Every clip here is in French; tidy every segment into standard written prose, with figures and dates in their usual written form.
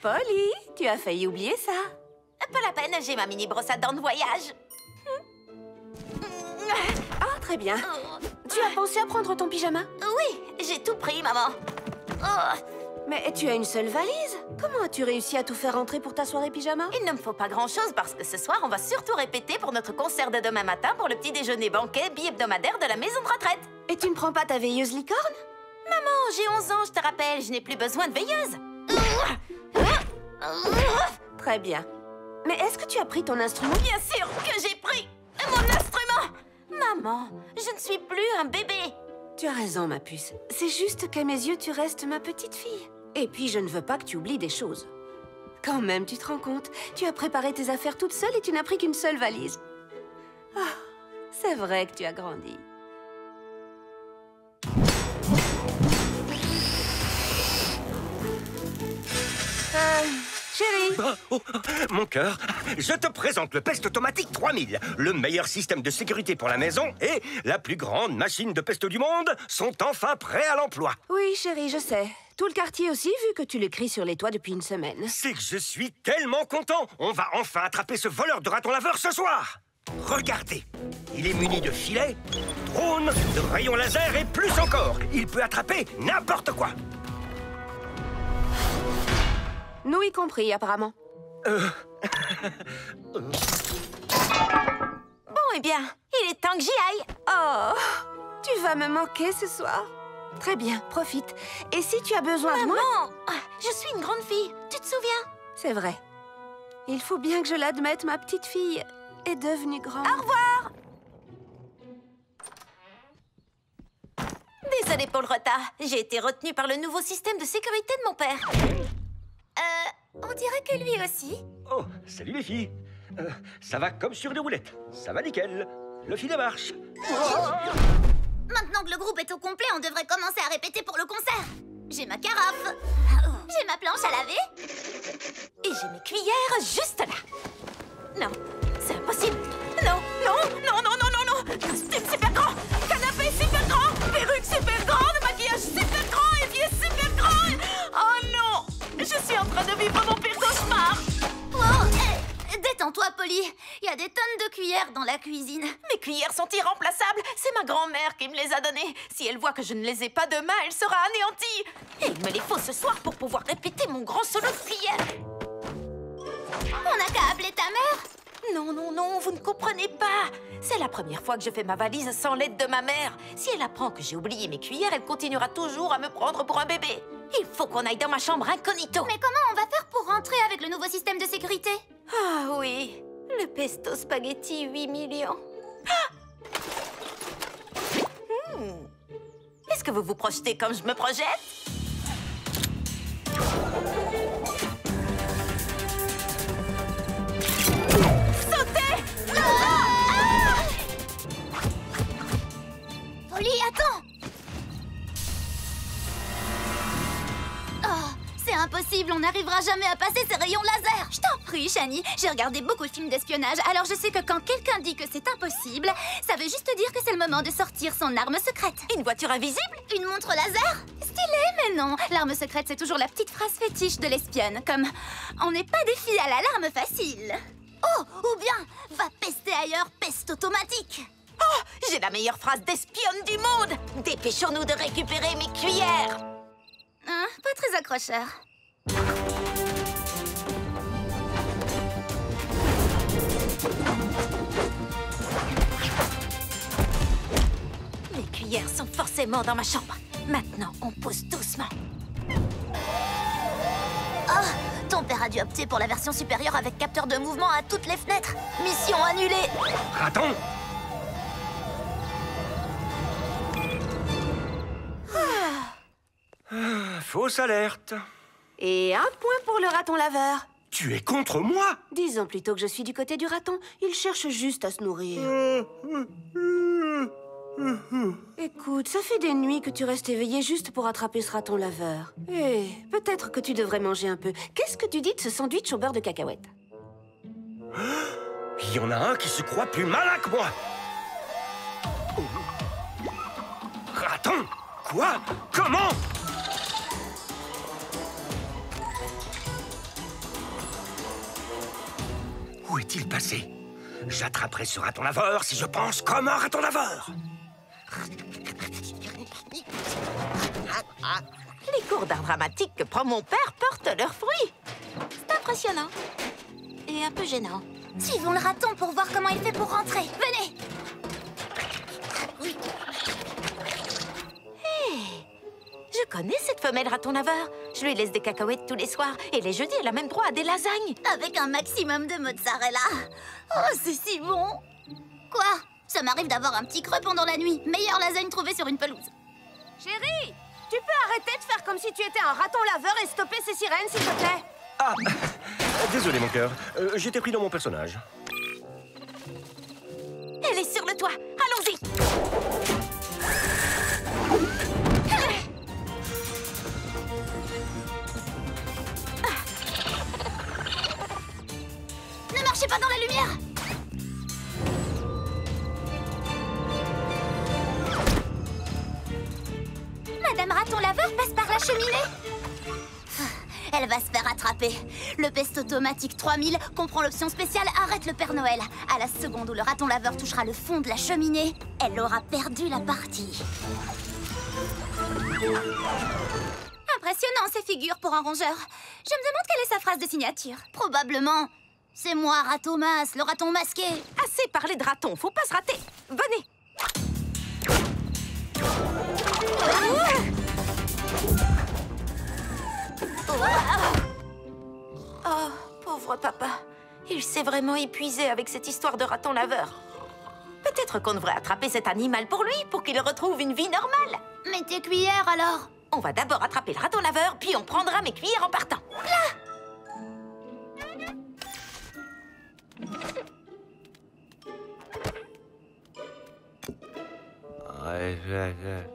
Polly, tu as failli oublier ça. Pas la peine, j'ai ma mini brosse à dents de voyage. Ah, très bien. Tu as pensé à prendre ton pyjama? Oui, j'ai tout pris, maman. Mais tu as une seule valise? Comment as-tu réussi à tout faire rentrer pour ta soirée pyjama? Il ne me faut pas grand-chose parce que ce soir, on va surtout répéter pour notre concert de demain matin pour le petit déjeuner banquet bi-hebdomadaire de la maison de retraite. Et tu ne prends pas ta veilleuse licorne? Maman, j'ai 11 ans, je te rappelle, je n'ai plus besoin de veilleuse. Très bien. Mais est-ce que tu as pris ton instrument? Bien sûr que j'ai pris mon instrument. Maman, je ne suis plus un bébé. Tu as raison, ma puce. C'est juste qu'à mes yeux, tu restes ma petite fille. Et puis, je ne veux pas que tu oublies des choses. Quand même, tu te rends compte? Tu as préparé tes affaires toute seule et tu n'as pris qu'une seule valise. Ah, c'est vrai que tu as grandi. Chérie. Oh, mon cœur, je te présente le Pest Automatique 3000. Le meilleur système de sécurité pour la maison et la plus grande machine de peste du monde sont enfin prêts à l'emploi. Oui, chérie, je sais. Tout le quartier aussi, vu que tu le cries sur les toits depuis une semaine. C'est que je suis tellement content. On va enfin attraper ce voleur de raton laveur ce soir. Regardez, il est muni de filets, drones, de rayons laser et plus encore. Il peut attraper n'importe quoi. Nous y compris, apparemment. Bon, eh bien, il est temps que j'y aille. Oh, tu vas me manquer ce soir. Très bien, profite. Et si tu as besoin de moi... Maman, je suis une grande fille, tu te souviens? C'est vrai. Il faut bien que je l'admette, ma petite fille est devenue grande. Au revoir. Désolée pour le retard. J'ai été retenue par le nouveau système de sécurité de mon père. On dirait que lui aussi. Oh, salut les filles. Ça va comme sur des roulettes. Ça va nickel. Le filet marche. Maintenant que le groupe est au complet, on devrait commencer à répéter pour le concert. J'ai ma carafe. J'ai ma planche à laver. Et j'ai mes cuillères juste là. Non, c'est impossible. Non, non, non, non, non, non, non. Costume super grand, canapé super grand, perruque super grande, maquillage super grand, évier super grand. Oh non, je suis en train de vivre mon pire cauchemar. Oh, détends-toi, Polly. Il y a des tonnes de cuillères dans la cuisine. Mes cuillères sont irremplaçables. C'est ma grand-mère qui me les a données. Si elle voit que je ne les ai pas demain, elle sera anéantie. Et il me les faut ce soir pour pouvoir répéter mon grand solo de cuillère. On n'a qu'à appeler ta mère. Non, non, non, vous ne comprenez pas. C'est la première fois que je fais ma valise sans l'aide de ma mère. Si elle apprend que j'ai oublié mes cuillères, elle continuera toujours à me prendre pour un bébé. Il faut qu'on aille dans ma chambre incognito. Mais comment on va faire pour rentrer avec le nouveau système de sécurité? Ah oui, le pesto spaghetti 8 millions. Ah Est-ce que vous vous projetez comme je me projette? Sautez! Polly, attends! Oh, c'est impossible, on n'arrivera jamais à passer ces rayons laser. Je t'en prie, Shani, j'ai regardé beaucoup de films d'espionnage, alors je sais que quand quelqu'un dit que c'est impossible, ça veut juste dire que c'est le moment de sortir son arme secrète. Une voiture invisible? Une montre laser? Stylé, mais non. L'arme secrète, c'est toujours la petite phrase fétiche de l'espionne, comme « On n'est pas des filles à l'alarme facile ». Oh, ou bien « Va pester ailleurs, peste automatique ». Oh, j'ai la meilleure phrase d'espionne du monde! Dépêchons-nous de récupérer mes cuillères! Hein, pas très accrocheur. Les cuillères sont forcément dans ma chambre. Maintenant, on pousse doucement. Oh, ton père a dû opter pour la version supérieure avec capteur de mouvement à toutes les fenêtres. Mission annulée. Raton! Fausse alerte. Et un point pour le raton laveur. Tu es contre moi? Disons plutôt que je suis du côté du raton. Il cherche juste à se nourrir. Écoute, ça fait des nuits que tu restes éveillé juste pour attraper ce raton laveur. Eh, peut-être que tu devrais manger un peu. Qu'est-ce que tu dis de ce sandwich au beurre de cacahuète? Il y en a un qui se croit plus malin que moi. Raton? Quoi? Comment? s'est-il passé? J'attraperai ce raton laveur si je pense comme un raton laveur. Les cours d'art dramatique que prend mon père portent leurs fruits. C'est impressionnant. Et un peu gênant. Suivons le raton pour voir comment il fait pour rentrer. Venez! Je connais cette femelle raton laveur. Je lui laisse des cacahuètes tous les soirs. Et les jeudis, elle a même droit à des lasagnes. Avec un maximum de mozzarella. Oh, c'est si bon! Quoi? Ça m'arrive d'avoir un petit creux pendant la nuit. Meilleure lasagne trouvée sur une pelouse. Chérie, tu peux arrêter de faire comme si tu étais un raton laveur et stopper ces sirènes, s'il te plaît? Ah, désolé mon cœur, j'étais pris dans mon personnage. Elle est sur le toit. Allons-y. Ne marchez pas dans la lumière! Madame Raton Laveur passe par la cheminée. Elle va se faire attraper. Le Pest automatique 3000 comprend l'option spéciale Arrête le Père Noël. À la seconde où le raton laveur touchera le fond de la cheminée, elle aura perdu la partie. Impressionnant ces figures pour un rongeur. Je me demande quelle est sa phrase de signature. Probablement. C'est moi, Ratomas, le raton masqué. Assez parlé de raton, faut pas se rater. Venez. Oh, pauvre papa. Il s'est vraiment épuisé avec cette histoire de raton laveur. Peut-être qu'on devrait attraper cet animal pour lui, pour qu'il retrouve une vie normale. Mais tes cuillères, alors? On va d'abord attraper le raton laveur, puis on prendra mes cuillères en partant.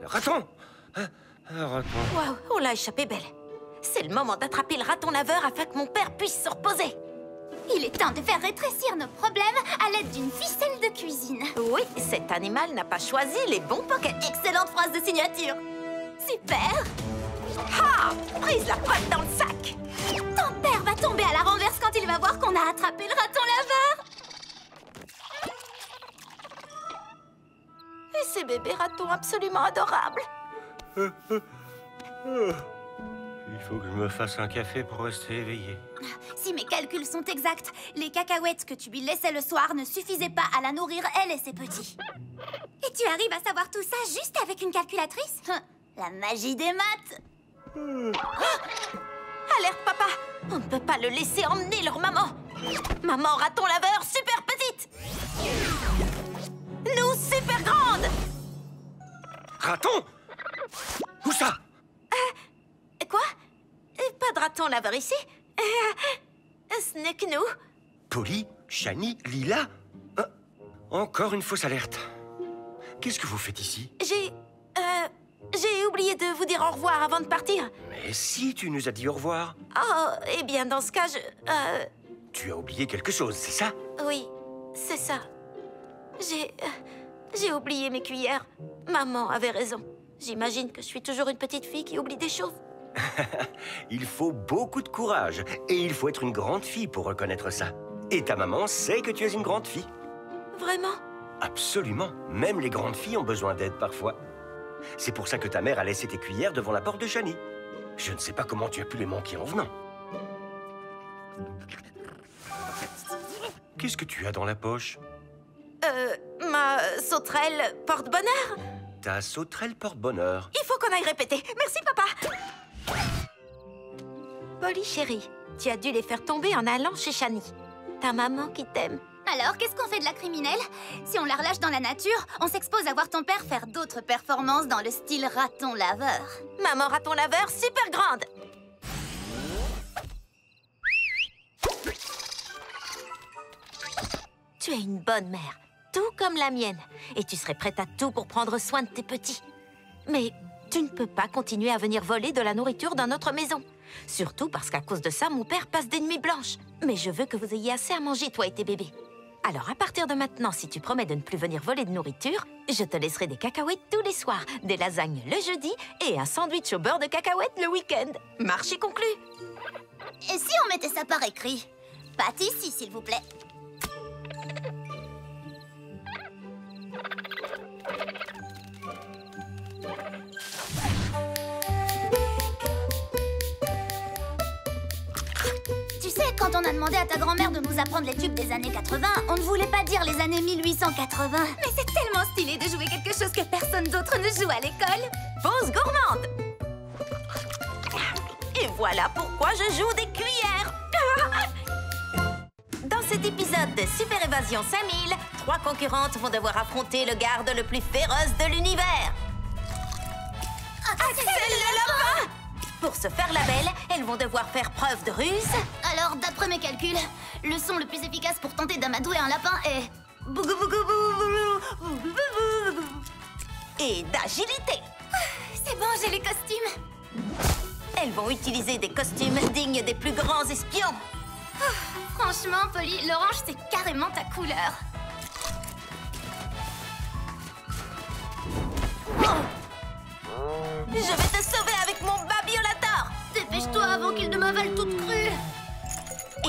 Raton! Raton. Waouh, on l'a échappé belle. C'est le moment d'attraper le raton laveur afin que mon père puisse se reposer. Il est temps de faire rétrécir nos problèmes à l'aide d'une ficelle de cuisine. Oui, cet animal n'a pas choisi les bons pockets. Excellente phrase de signature. Super! Ha! Prise la patte dans le sac. Ton père va tomber à la renverse quand il va voir qu'on a attrapé le raton laveur. Et ces bébés ratons absolument adorables. Il faut que je me fasse un café pour rester éveillé. Si mes calculs sont exacts, les cacahuètes que tu lui laissais le soir ne suffisaient pas à la nourrir, elle et ses petits. Et tu arrives à savoir tout ça juste avec une calculatrice? La magie des maths! Alerte, papa! On ne peut pas le laisser emmener leur maman! Maman raton laveur super petite! Nous super grandes! Raton? Où ça? Quoi? Pas de raton laveur ici? Ce n'est que nous. Polly, Shani, Lila? Encore une fausse alerte. Qu'est-ce que vous faites ici? J'ai oublié de vous dire au revoir avant de partir. Mais si, tu nous as dit au revoir. Oh, eh bien, dans ce cas, Tu as oublié quelque chose, c'est ça? Oui, c'est ça. J'ai oublié mes cuillères. Maman avait raison. J'imagine que je suis toujours une petite fille qui oublie des choses. Il faut beaucoup de courage. Et il faut être une grande fille pour reconnaître ça. Et ta maman sait que tu es une grande fille. Vraiment? Absolument. Même les grandes filles ont besoin d'aide parfois. C'est pour ça que ta mère a laissé tes cuillères devant la porte de Shani. Je ne sais pas comment tu as pu les manquer en venant. Qu'est-ce que tu as dans la poche? Ma sauterelle porte-bonheur. Ta sauterelle porte-bonheur. Il faut qu'on aille répéter. Merci, papa. Polly, chérie, tu as dû les faire tomber en allant chez Shani. Ta maman qui t'aime. Alors, qu'est-ce qu'on fait de la criminelle? Si on la relâche dans la nature, on s'expose à voir ton père faire d'autres performances dans le style raton laveur. Maman raton laveur super grande. Tu es une bonne mère, tout comme la mienne. Et tu serais prête à tout pour prendre soin de tes petits. Mais tu ne peux pas continuer à venir voler de la nourriture dans notre maison. Surtout parce qu'à cause de ça, mon père passe des nuits blanches. Mais je veux que vous ayez assez à manger, toi et tes bébés. Alors, à partir de maintenant, si tu promets de ne plus venir voler de nourriture, je te laisserai des cacahuètes tous les soirs, des lasagnes le jeudi et un sandwich au beurre de cacahuètes le week-end. Marché conclu. Et si on mettait ça par écrit? Pâte ici, s'il vous plaît. on a demandé à ta grand-mère de nous apprendre les tubes des années 80, on ne voulait pas dire les années 1880. Mais c'est tellement stylé de jouer quelque chose que personne d'autre ne joue à l'école. Pause gourmande. Et voilà pourquoi je joue des cuillères. Dans cet épisode de Super Évasion 5000, 3 concurrentes vont devoir affronter le garde le plus féroce de l'univers. Axel le lapin! Pour se faire la belle, elles vont devoir faire preuve de ruse. Alors, d'après mes calculs, le son le plus efficace pour tenter d'amadouer un lapin est... Et d'agilité. C'est bon, j'ai les costumes. Elles vont utiliser des costumes dignes des plus grands espions. Franchement, Polly, l'orange, c'est carrément ta couleur. Je vais te sauver avec mon babiolator. Dépêche-toi avant qu'il ne m'avale toute crue.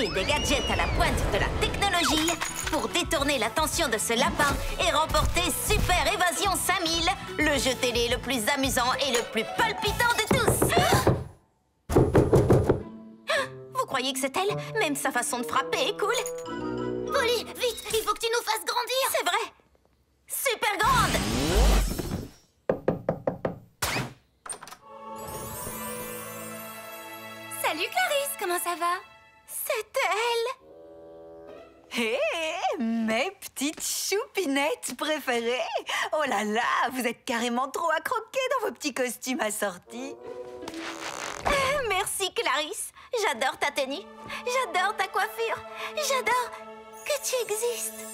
Et des gadgets à la pointe de la technologie pour détourner l'attention de ce lapin et remporter Super Évasion 5000, le jeu télé le plus amusant et le plus palpitant de tous. Vous croyez que c'est elle? Même sa façon de frapper est cool. Polly, vite, il faut que tu nous fasses grandir. C'est vrai. Super grande. Salut Clarisse, comment ça va? C'était elle. Hé, mes petites choupinettes préférées! Oh là là, vous êtes carrément trop à croquer dans vos petits costumes assortis. Merci Clarisse. J'adore ta tenue. J'adore ta coiffure. J'adore que tu existes.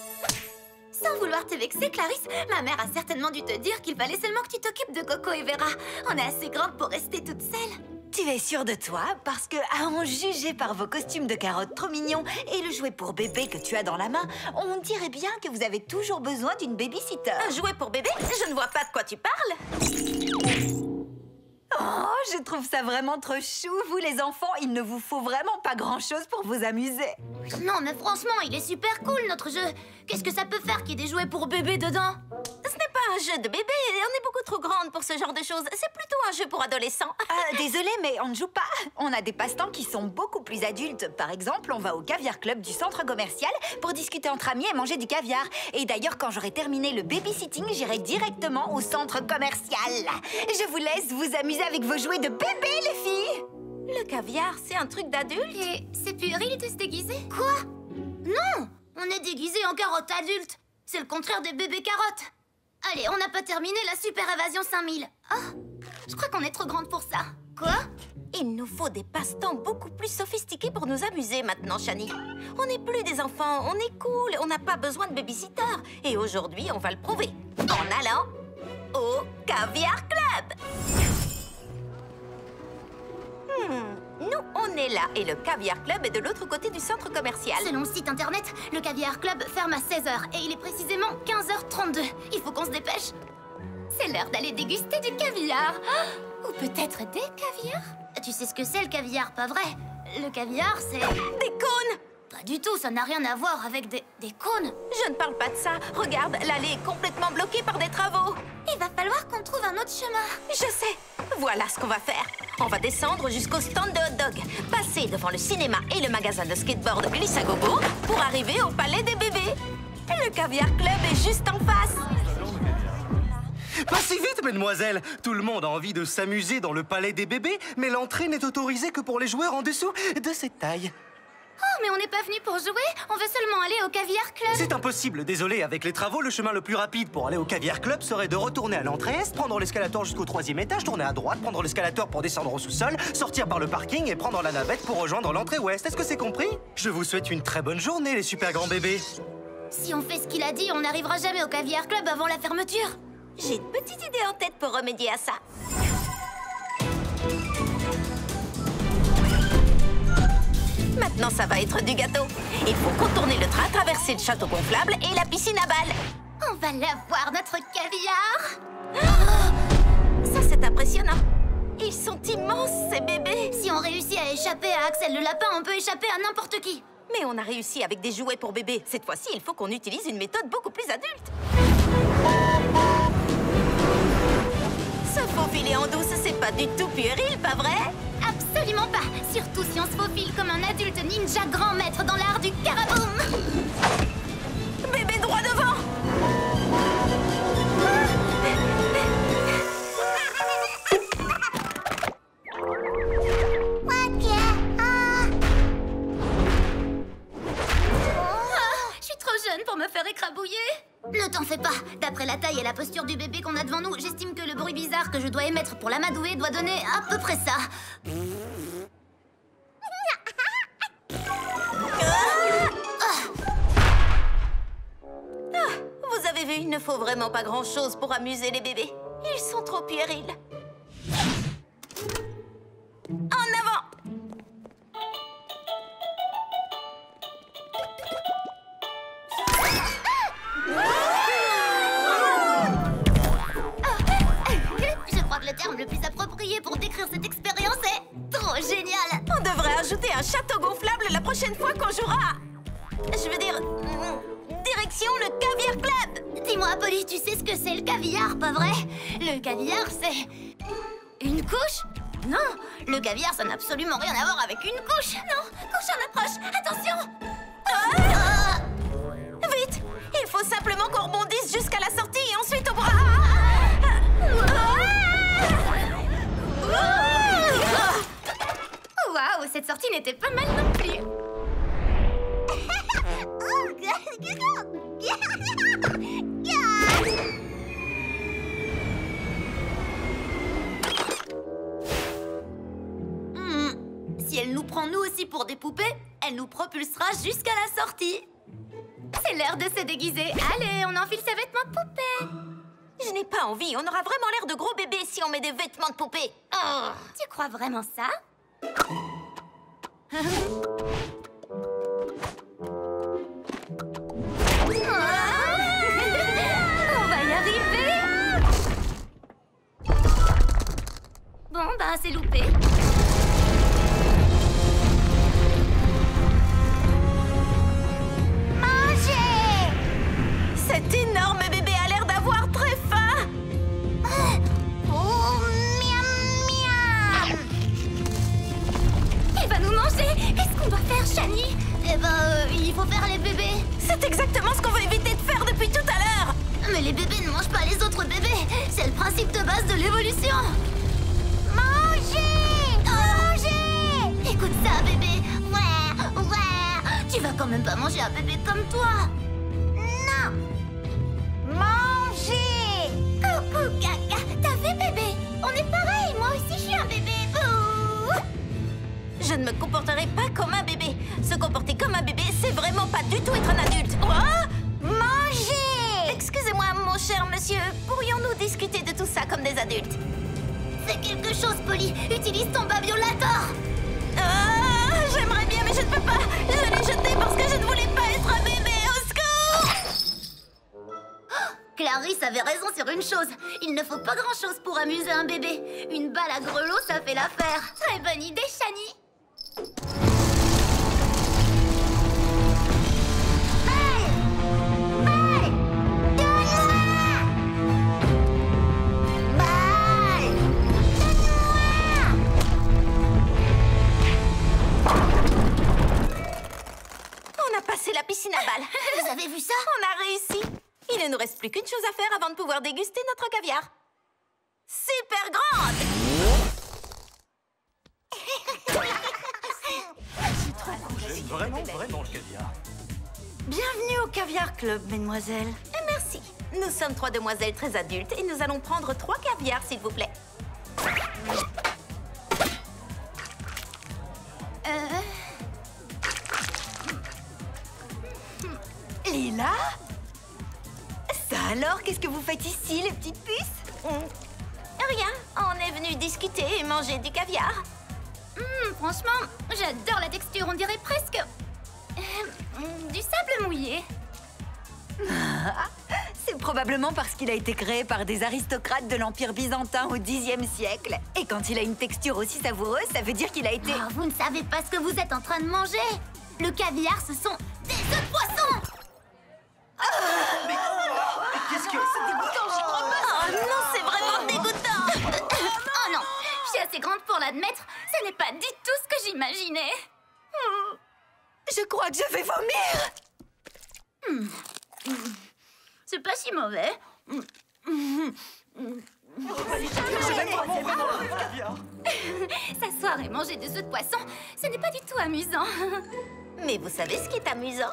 Sans vouloir te vexer, Clarisse, ma mère a certainement dû te dire qu'il fallait seulement que tu t'occupes de Coco et Vera. On est assez grandes pour rester toutes seules. Tu es sûre de toi? Parce que, à en juger par vos costumes de carottes trop mignons et le jouet pour bébé que tu as dans la main, on dirait bien que vous avez toujours besoin d'une babysitter. Un jouet pour bébé? Je ne vois pas de quoi tu parles. Oh, je trouve ça vraiment trop chou. Vous, les enfants, il ne vous faut vraiment pas grand-chose pour vous amuser. Non, mais franchement, il est super cool, notre jeu. Qu'est-ce que ça peut faire qu'il y ait des jouets pour bébé dedans? Ce n'est pas un jeu de bébé. On est beaucoup trop grande pour ce genre de choses. C'est plutôt un jeu pour adolescents. Désolée, mais on ne joue pas. On a des passe-temps qui sont beaucoup plus adultes. Par exemple, on va au Caviar Club du centre commercial pour discuter entre amis et manger du caviar. Et d'ailleurs, quand j'aurai terminé le babysitting, j'irai directement au centre commercial. Je vous laisse vous amuser avec vos jouets de bébé, les filles. Le caviar, c'est un truc d'adulte? Et c'est puéril de se déguiser? Quoi? Non! On est déguisé en carottes adultes. C'est le contraire des bébés carottes. Allez, on n'a pas terminé la Super Évasion 5000. Oh, je crois qu'on est trop grande pour ça. Quoi? Il nous faut des passe-temps beaucoup plus sophistiqués pour nous amuser maintenant, Shani. On n'est plus des enfants, on est cool, on n'a pas besoin de babysitter. Et aujourd'hui, on va le prouver en allant au Caviar Club. Nous, on est là et le Caviar Club est de l'autre côté du centre commercial. Selon le site internet, le Caviar Club ferme à 16h et il est précisément 15h32. Il faut qu'on se dépêche. C'est l'heure d'aller déguster du caviar. Ou peut-être des caviars? Tu sais ce que c'est le caviar, pas vrai? Le caviar, c'est... Des cônes! Pas du tout, ça n'a rien à voir avec des cônes. Je ne parle pas de ça. Regarde, l'allée est complètement bloquée par des travaux. Il va falloir qu'on trouve un autre chemin. Je sais. Voilà ce qu'on va faire. On va descendre jusqu'au stand de hot dog, passer devant le cinéma et le magasin de skateboard Glissagogo pour arriver au palais des bébés. Le Caviar Club est juste en face. Pas si vite, mesdemoiselles! Tout le monde a envie de s'amuser dans le palais des bébés, mais l'entrée n'est autorisée que pour les joueurs en dessous de cette taille. Oh, mais on n'est pas venu pour jouer, on veut seulement aller au Caviar Club. C'est impossible, désolé. Avec les travaux, le chemin le plus rapide pour aller au Caviar Club serait de retourner à l'entrée est, prendre l'escalator jusqu'au 3e étage, tourner à droite, prendre l'escalator pour descendre au sous-sol, sortir par le parking et prendre la navette pour rejoindre l'entrée ouest. Est-ce que c'est compris? Je vous souhaite une très bonne journée, les super grands bébés. Si on fait ce qu'il a dit, on n'arrivera jamais au Caviar Club avant la fermeture. J'ai une petite idée en tête pour remédier à ça. Maintenant, ça va être du gâteau. Il faut contourner le train, traverser le château gonflable et la piscine à balles. On va l'avoir, notre caviar. Ça, c'est impressionnant. Ils sont immenses, ces bébés. Si on réussit à échapper à Axel le lapin, on peut échapper à n'importe qui. Mais on a réussi avec des jouets pour bébés. Cette fois-ci, il faut qu'on utilise une méthode beaucoup plus adulte. Se faufiler en douce, c'est pas du tout puéril, pas vrai? Absolument. Absolument pas. Surtout si on se faufile comme un adulte ninja grand maître dans l'art du karaboum. Bébé droit devant. Je suis trop jeune pour me faire écrabouiller. Ne t'en fais pas. D'après la taille et la posture du bébé qu'on a devant nous, j'estime que le bruit bizarre que je dois émettre pour l'amadouer doit donner à peu près ça. Vous avez vu, il ne faut vraiment pas grand-chose pour amuser les bébés. Ils sont trop puérils. En avant! Je crois que le terme le plus approprié pour décrire cette expérience est trop génial. On devrait ajouter un château gonflable la prochaine fois qu'on jouera. Je veux dire, direction le Caviar Club. Dis-moi, Polly, tu sais ce que c'est le caviar, pas vrai? Le caviar, c'est... une couche? Non, le caviar, ça n'a absolument rien à voir avec une couche. Non, couche en approche, attention. Vite! Il faut simplement qu'on rebondisse jusqu'à la sortie et ensuite au bras. Waouh, cette sortie n'était pas mal non plus. Si elle nous prend nous aussi pour des poupées, elle nous propulsera jusqu'à la sortie. C'est l'heure de se déguiser. Allez, on enfile ses vêtements de poupée. Je n'ai pas envie. On aura vraiment l'air de gros bébés si on met des vêtements de poupée. Oh. Tu crois vraiment ça? On va y arriver. Bon, bah c'est loupé. Cet énorme bébé a l'air d'avoir très faim. Oh, miam, miam. Il va nous manger. Qu'est-ce qu'on doit faire, Shani? Eh ben, il faut faire les bébés. C'est exactement ce qu'on veut éviter de faire depuis tout à l'heure. Mais les bébés ne mangent pas les autres bébés. C'est le principe de base de l'évolution. Manger! Manger! Écoute ça, bébé. Ouais, ouais. Tu vas quand même pas manger un bébé comme toi. Non. Manger! Coucou, caca. T'as vu, bébé? On est pareil. Moi aussi, je suis un bébé. Bouh! Je ne me comporterai pas comme un bébé. Se comporter comme un bébé, c'est vraiment pas du tout être un adulte. Quoi? Manger! Excusez-moi, mon cher monsieur. Pourrions-nous discuter de tout ça comme des adultes? Fais quelque chose, Polly. Utilise ton babiolator. J'aimerais bien, mais je ne peux pas. Je l'ai jeté parce que je ne voulais pas être un bébé. Au secours! Clarisse avait raison sur une chose. Il ne faut pas grand-chose pour amuser un bébé. Une balle à grelot, ça fait l'affaire. Très bonne idée, Shani. On a passé la piscine à balles. Vous avez vu ça? On a réussi. Il ne nous reste plus qu'une chose à faire avant de pouvoir déguster notre caviar. Super grande! J'aime vraiment le caviar. Bienvenue au Caviar Club, mesdemoiselles. Et merci. Nous sommes 3 demoiselles très adultes et nous allons prendre 3 caviars, s'il vous plaît. Lila? Ça alors, qu'est-ce que vous faites ici, les petites puces? Rien, on est venu discuter et manger du caviar. Franchement, j'adore la texture. On dirait presque... du sable mouillé. C'est probablement parce qu'il a été créé par des aristocrates de l'Empire byzantin au Xe siècle. Et quand il a une texture aussi savoureuse, ça veut dire qu'il a été... Oh, vous ne savez pas ce que vous êtes en train de manger. Le caviar, ce sont des œufs de poisson. Qu'est-ce que... Oh non, c'est vraiment dégoûtant. Oh non, je assez grande pour l'admettre, ce n'est pas du tout ce que j'imaginais. Je crois que je vais vomir. C'est pas si mauvais. S'asseoir et manger des œufs de poisson, ce n'est pas du tout amusant. Mais vous savez ce qui est amusant?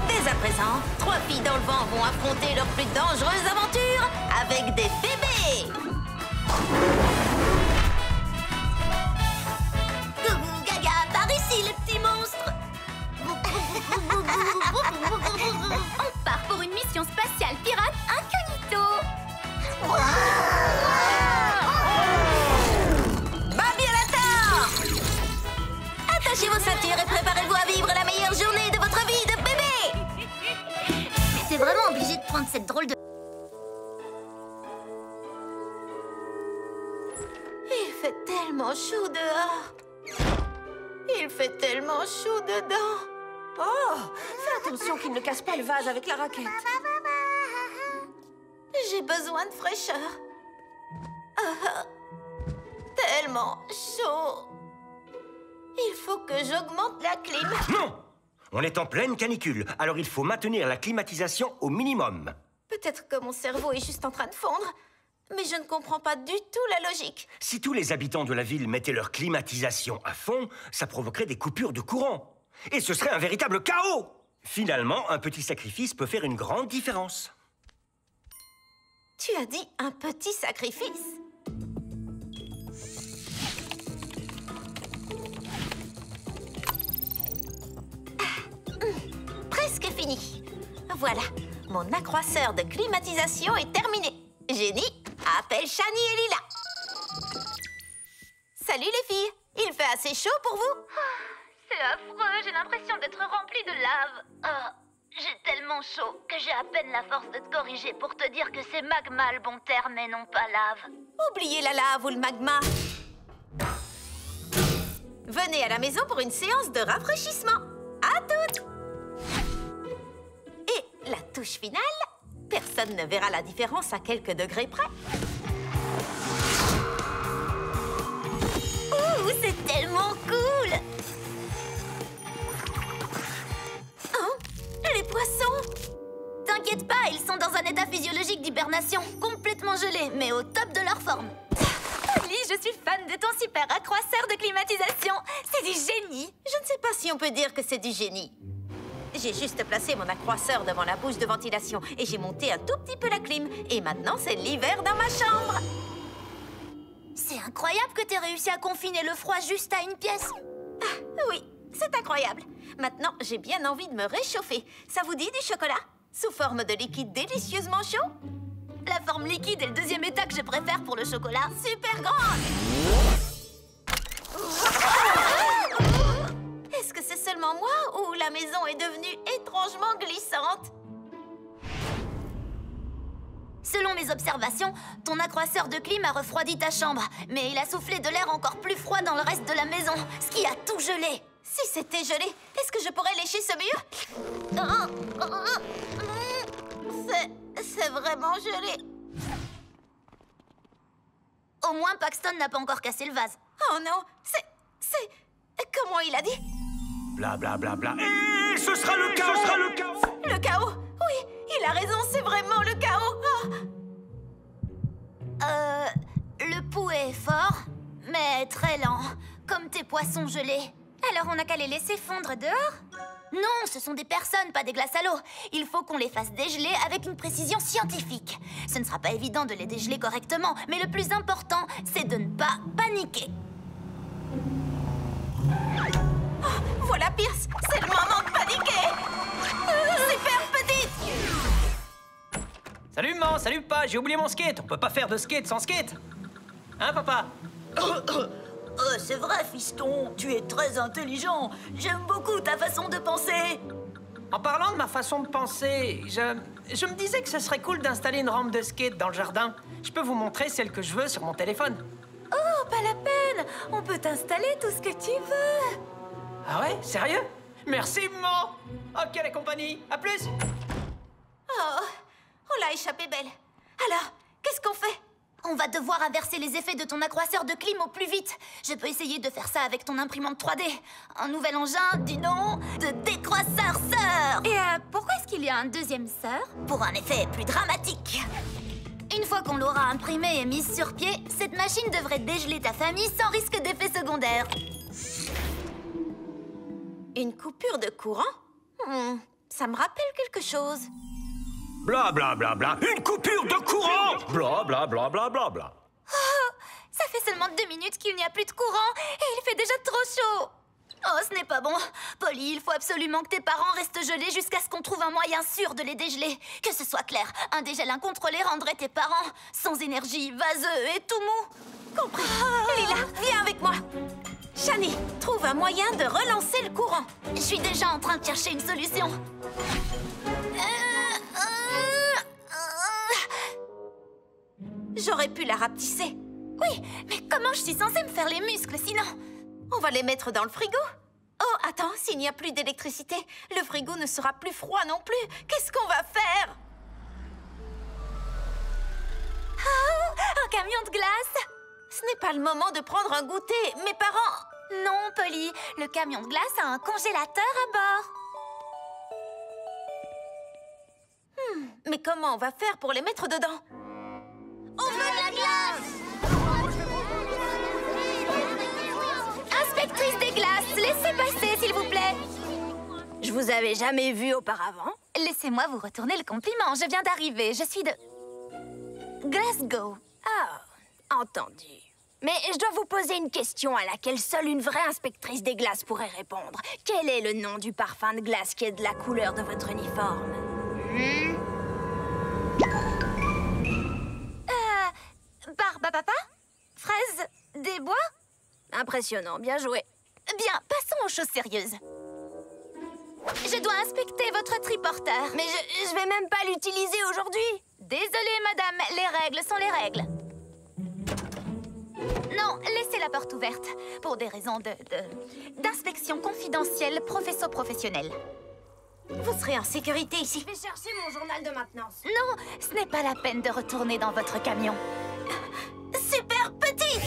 Dès à présent, 3 filles dans le vent vont affronter leurs plus dangereuses aventures avec des bébés. Gaga, par ici, le petit monstre. On part pour une mission spatiale pirate incognito. Babi à la terre! Attachez vos ceintures et préparez-vous à vivre la meilleure journée de votre vie de bébé! Mais t'es vraiment obligé de prendre cette drôle de... Il fait tellement chaud dehors. Il fait tellement chaud dedans. Oh, fais attention qu'il ne casse pas le vase avec la raquette. J'ai besoin de fraîcheur. Tellement chaud. Il faut que j'augmente la clim. Non! On est en pleine canicule, alors il faut maintenir la climatisation au minimum. Peut-être que mon cerveau est juste en train de fondre, mais je ne comprends pas du tout la logique. Si tous les habitants de la ville mettaient leur climatisation à fond, ça provoquerait des coupures de courant. Et ce serait un véritable chaos! Finalement, un petit sacrifice peut faire une grande différence. Tu as dit un petit sacrifice. Presque fini. Voilà, mon accroisseur de climatisation est terminé. Génie, appelle Shani et Lila. Salut les filles, il fait assez chaud pour vous? C'est affreux, j'ai l'impression d'être remplie de lave. Oh, j'ai tellement chaud que j'ai à peine la force de te corriger pour te dire que c'est magma le bon terme et non pas lave. Oubliez la lave ou le magma. Venez à la maison pour une séance de rafraîchissement. À toutes! Et la touche finale, personne ne verra la différence à quelques degrés près. Ouh, c'est tellement cool! Hein? Les poissons? T'inquiète pas, ils sont dans un état physiologique d'hibernation, complètement gelés, mais au top de leur forme. Polly, je suis fan de ton super accroisseur de climatisation. C'est du génie. Je ne sais pas si on peut dire que c'est du génie. J'ai juste placé mon accroisseur devant la bouche de ventilation et j'ai monté un tout petit peu la clim. Et maintenant, c'est l'hiver dans ma chambre. C'est incroyable que t'aies réussi à confiner le froid juste à une pièce. Ah, oui, c'est incroyable. Maintenant, j'ai bien envie de me réchauffer. Ça vous dit du chocolat? Sous forme de liquide délicieusement chaud? La forme liquide est le deuxième état que je préfère pour le chocolat. Super grande! Est-ce que c'est seulement moi ou la maison est devenue étrangement glissante? Selon mes observations, ton accroisseur de clim a refroidi ta chambre, mais il a soufflé de l'air encore plus froid dans le reste de la maison, ce qui a tout gelé. Si c'était gelé, est-ce que je pourrais lécher ce mur? C'est vraiment gelé. Au moins, Paxton n'a pas encore cassé le vase. Oh non, c'est... Comment il a dit? Bla bla bla bla. Et ce sera le chaos! Ce sera le chaos! Le chaos? Oui, il a raison, c'est vraiment le chaos. Le pouls est fort, mais très lent, comme tes poissons gelés. Alors on n'a qu'à les laisser fondre dehors? Non, ce sont des personnes, pas des glaces à l'eau. Il faut qu'on les fasse dégeler avec une précision scientifique. Ce ne sera pas évident de les dégeler correctement, mais le plus important, c'est de ne pas paniquer. Oh, voilà Pierce, c'est le moment de paniquer. Super petite. Salut maman, salut papa, j'ai oublié mon skate. On peut pas faire de skate sans skate. Hein papa? C'est vrai, fiston, tu es très intelligent. J'aime beaucoup ta façon de penser. En parlant de ma façon de penser, je me disais que ce serait cool d'installer une rampe de skate dans le jardin. Je peux vous montrer celle que je veux sur mon téléphone. Oh, pas la peine. On peut t'installer tout ce que tu veux. Ah ouais? Sérieux? Merci maman. Ok les compagnies, à plus. Oh, on l'a échappé belle. Alors, qu'est-ce qu'on fait? On va devoir inverser les effets de ton accroisseur de clim au plus vite. Je peux essayer de faire ça avec ton imprimante 3D. Un nouvel engin, dis donc, de décroisseur sœur. Et pourquoi est-ce qu'il y a un deuxième sœur? Pour un effet plus dramatique. Une fois qu'on l'aura imprimée et mise sur pied, cette machine devrait dégeler ta famille sans risque d'effet secondaire. Une coupure de courant? Ça me rappelle quelque chose. Bla bla bla bla. Une coupure de courant. Bla bla bla bla bla bla. Oh, ça fait seulement 2 minutes qu'il n'y a plus de courant et il fait déjà trop chaud. Oh, ce n'est pas bon. Polly, il faut absolument que tes parents restent gelés jusqu'à ce qu'on trouve un moyen sûr de les dégeler. Que ce soit clair, un dégel incontrôlé rendrait tes parents sans énergie, vaseux et tout mou. Compris. Lila, viens avec moi. Shani, trouve un moyen de relancer le courant. Je suis déjà en train de chercher une solution. J'aurais pu la rapetisser. Oui, mais comment je suis censée me faire les muscles sinon? On va les mettre dans le frigo. Oh, attends, s'il n'y a plus d'électricité, le frigo ne sera plus froid non plus. Qu'est-ce qu'on va faire? Oh, un camion de glace! Ce n'est pas le moment de prendre un goûter. Mes parents... Non, Polly, le camion de glace a un congélateur à bord. Mais comment on va faire pour les mettre dedans? On veut de la glace! Inspectrice des glaces, laissez passer, s'il vous plaît. Je vous avais jamais vu auparavant. Laissez-moi vous retourner le compliment. Je viens d'arriver. Je suis de... Glasgow. Ah, entendu. Mais je dois vous poser une question à laquelle seule une vraie inspectrice des glaces pourrait répondre. Quel est le nom du parfum de glace qui est de la couleur de votre uniforme? Barbe à papa? Fraise? Des bois? Impressionnant, bien joué. Bien, passons aux choses sérieuses. Je dois inspecter votre triporteur. Mais je vais même pas l'utiliser aujourd'hui. Désolée, madame, les règles sont les règles. Non, laissez la porte ouverte. Pour des raisons d'inspection confidentielle professionnelle. Vous serez en sécurité ici. Je vais chercher mon journal de maintenance. Non, ce n'est pas la peine de retourner dans votre camion. Super petit!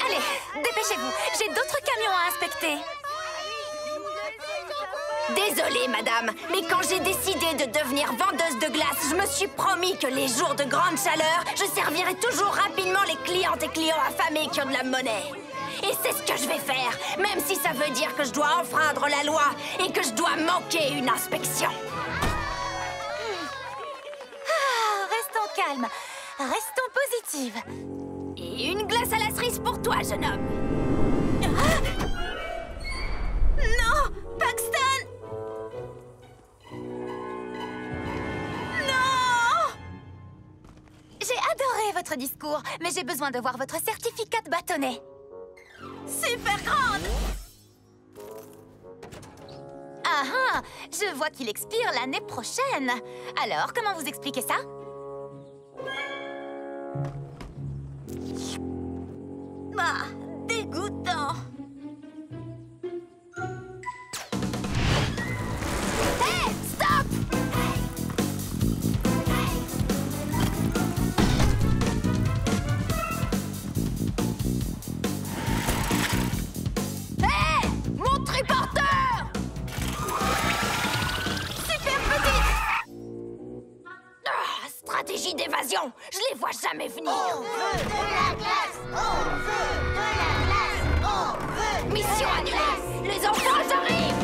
Allez, dépêchez-vous. J'ai d'autres camions à inspecter. Désolée, madame, mais quand j'ai décidé de devenir vendeuse de glace, je me suis promis que les jours de grande chaleur, je servirai toujours rapidement les clientes et clients affamés qui ont de la monnaie. Et c'est ce que je vais faire, même si ça veut dire que je dois enfreindre la loi et que je dois manquer une inspection. Restons calmes, restons positives. Et une glace à la cerise pour toi, jeune homme. Non! Paxton! Non! J'ai adoré votre discours, mais j'ai besoin de voir votre certificat de bâtonnet. Super grande! Ah, je vois qu'il expire l'année prochaine. Alors, comment vous expliquez ça? Ah, dégoûtant! Hé, stop! Hé! Mon triporteur! Super petit! Stratégie d'évasion! Je les vois jamais venir! On veut de la glace! On veut de la glace! On veut de Mission annulée! Les enfants arrivent!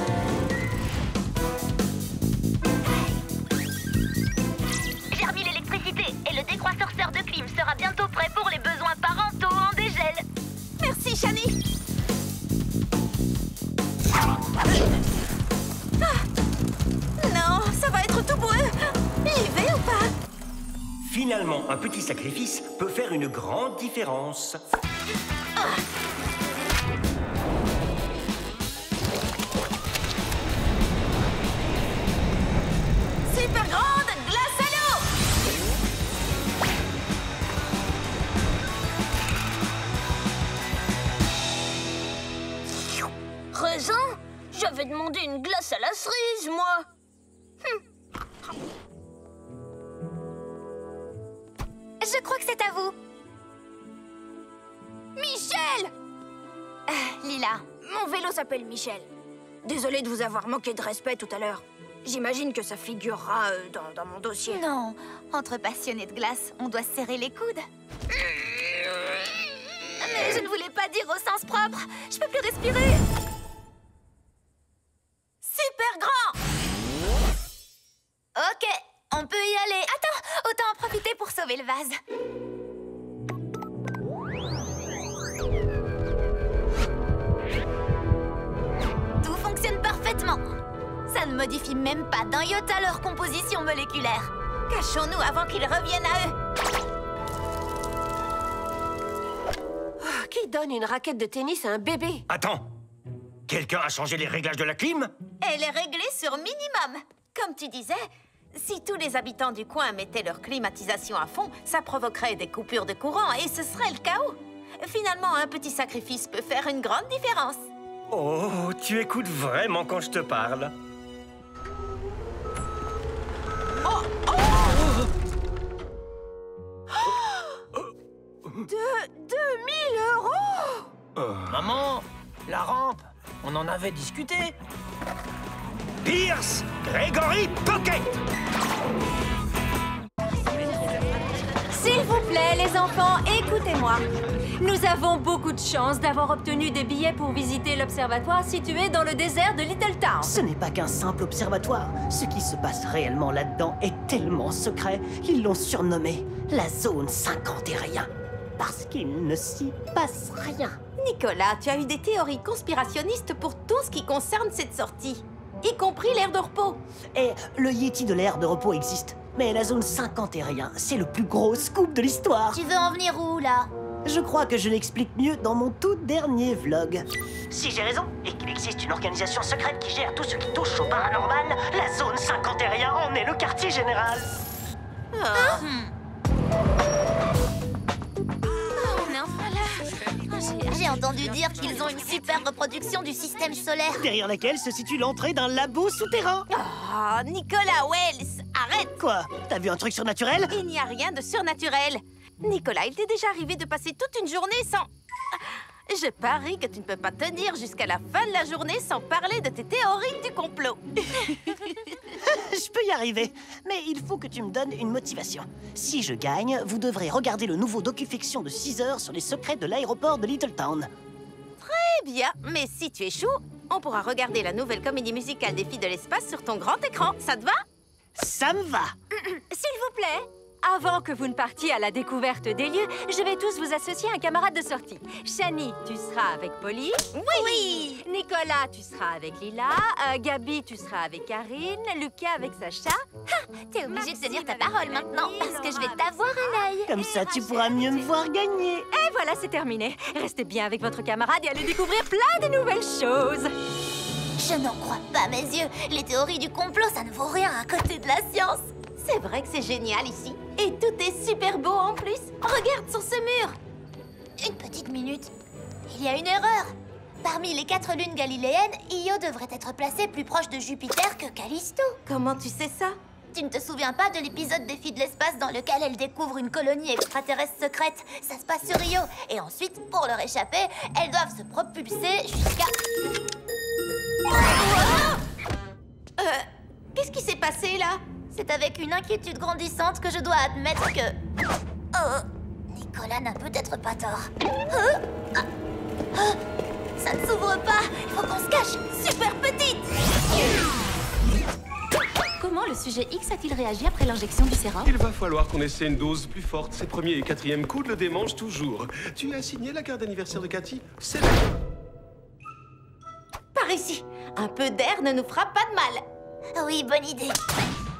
J'ai remis l'électricité et le décroisseur sœur de clim sera bientôt prêt pour les besoins parentaux en dégel. Merci, Shani! Non, ça va être tout boueux! J'y vais ou pas? Finalement, un petit sacrifice peut faire une grande différence. Super grande glace à l'eau! Raisin? J'avais demandé une glace à la cerise, moi! que c'est à vous. Michel! Lila. Mon vélo s'appelle Michel. Désolée de vous avoir manqué de respect tout à l'heure. J'imagine que ça figurera dans mon dossier. Non, entre passionnés de glace, on doit serrer les coudes. Mais je ne voulais pas dire au sens propre. Je peux plus respirer. Super grand! Ok, on peut y aller. Attends, autant en profiter pour sauver le vase. Tout fonctionne parfaitement. Ça ne modifie même pas d'un iota leur composition moléculaire. Cachons-nous avant qu'ils reviennent à eux. Oh, qui donne une raquette de tennis à un bébé? Attends! Quelqu'un a changé les réglages de la clim? Elle est réglée sur minimum. Comme tu disais, si tous les habitants du coin mettaient leur climatisation à fond, ça provoquerait des coupures de courant et ce serait le chaos. Finalement, un petit sacrifice peut faire une grande différence. Oh, tu écoutes vraiment quand je te parle. Oh, oh 2000 €! Maman, la rampe, on en avait discuté. Pierce Gregory Pocket! S'il vous plaît, les enfants, écoutez-moi. Nous avons beaucoup de chance d'avoir obtenu des billets pour visiter l'observatoire situé dans le désert de Little Town. Ce n'est pas qu'un simple observatoire. Ce qui se passe réellement là-dedans est tellement secret, ils l'ont surnommé la zone 51. Parce qu'il ne s'y passe rien. Nicolas, tu as eu des théories conspirationnistes pour tout ce qui concerne cette sortie, y compris l'aire de repos. Et le Yeti de l'aire de repos existe. Mais la zone 51, c'est le plus gros scoop de l'histoire. Tu veux en venir où, là? Je crois que je l'explique mieux dans mon tout dernier vlog. Si j'ai raison, et qu'il existe une organisation secrète qui gère tout ce qui touche au paranormal, la zone 51 en est le quartier général. J'ai entendu dire qu'ils ont une super reproduction du système solaire. Derrière laquelle se situe l'entrée d'un labo souterrain. Oh, Nicolas Wells, arrête! Quoi? T'as vu un truc surnaturel? Il n'y a rien de surnaturel. Nicolas, il t'est déjà arrivé de passer toute une journée sans... Je parie que tu ne peux pas tenir jusqu'à la fin de la journée sans parler de tes théories du complot. Je peux y arriver, mais il faut que tu me donnes une motivation. Si je gagne, vous devrez regarder le nouveau docu-fiction de 6 heures sur les secrets de l'aéroport de Little Town. Très bien, mais si tu échoues, on pourra regarder la nouvelle comédie musicale des filles de l'espace sur ton grand écran. Ça te va? Ça me va. S'il vous plaît, avant que vous ne partiez à la découverte des lieux, je vais tous vous associer à un camarade de sortie. Shani, tu seras avec Polly. Oui! Nicolas, tu seras avec Lila. Gabi, tu seras avec Karine. Lucas avec Sacha. T'es obligé de te dire ta parole maintenant, parce que je vais t'avoir un œil. Comme ça, tu pourras mieux me voir gagner. Et voilà, c'est terminé. Restez bien avec votre camarade et allez découvrir plein de nouvelles choses. Je n'en crois pas mes yeux. Les théories du complot, ça ne vaut rien à côté de la science. C'est vrai que c'est génial ici. Et tout est super beau en plus. Regarde sur ce mur. Une petite minute. Il y a une erreur. Parmi les 4 lunes galiléennes, Io devrait être placée plus proche de Jupiter que Callisto. Comment tu sais ça? Tu ne te souviens pas de l'épisode des filles de l'espace dans lequel elles découvrent une colonie extraterrestre secrète? Ça se passe sur Io. Et ensuite, pour leur échapper, elles doivent se propulser jusqu'à... Qu'est-ce qui s'est passé là? C'est avec une inquiétude grandissante que je dois admettre que... Nicolas n'a peut-être pas tort. Ça ne s'ouvre pas. Il faut qu'on se cache. Super petite. Comment le sujet X a-t-il réagi après l'injection du sérum? Il va falloir qu'on essaie une dose plus forte. Ses premiers et quatrièmes coups le démangent toujours. Tu as signé la carte d'anniversaire de Cathy? C'est là. Par ici. Un peu d'air ne nous fera pas de mal. Oui, bonne idée.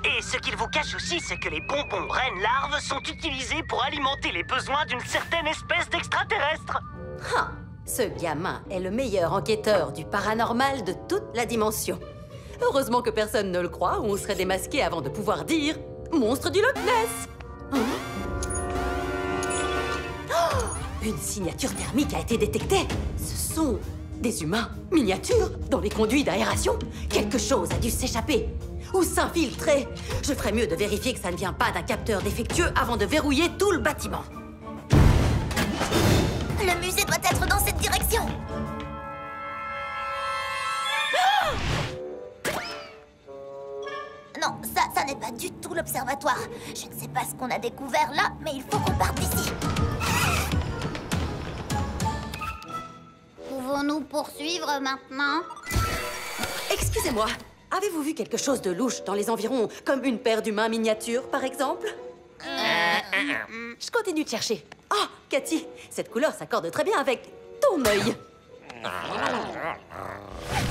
Et ce qu'il vous cache aussi, c'est que les bonbons reines larves sont utilisés pour alimenter les besoins d'une certaine espèce d'extraterrestre. Ce gamin est le meilleur enquêteur du paranormal de toute la dimension. Heureusement que personne ne le croit, ou on serait démasqué avant de pouvoir dire « Monstre du Loch Ness ». Une signature thermique a été détectée. Ce sont des humains miniatures dans les conduits d'aération. Quelque chose a dû s'échapper. ou s'infiltrer. Je ferais mieux de vérifier que ça ne vient pas d'un capteur défectueux avant de verrouiller tout le bâtiment. Le musée doit être dans cette direction. Non, ça n'est pas du tout l'observatoire. Je ne sais pas ce qu'on a découvert là, mais il faut qu'on parte d'ici. Pouvons-nous poursuivre maintenant? Excusez-moi, avez-vous vu quelque chose de louche dans les environs, comme une paire d'humains miniatures, par exemple? Je continue de chercher. Oh, Cathy, cette couleur s'accorde très bien avec ton œil.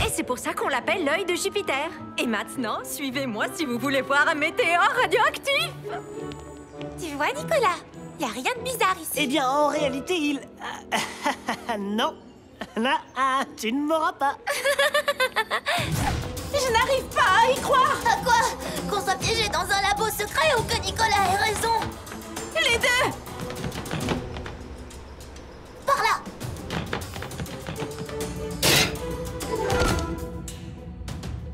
Et c'est pour ça qu'on l'appelle l'œil de Jupiter. Et maintenant, suivez-moi si vous voulez voir un météore radioactif. Tu vois, Nicolas, il n'y a rien de bizarre ici. Eh bien, en réalité, il... non. Là, tu ne m'auras pas. Je n'arrive pas à y croire. À quoi? Qu'on soit piégé dans un labo secret ou que Nicolas ait raison? Les deux. Par là.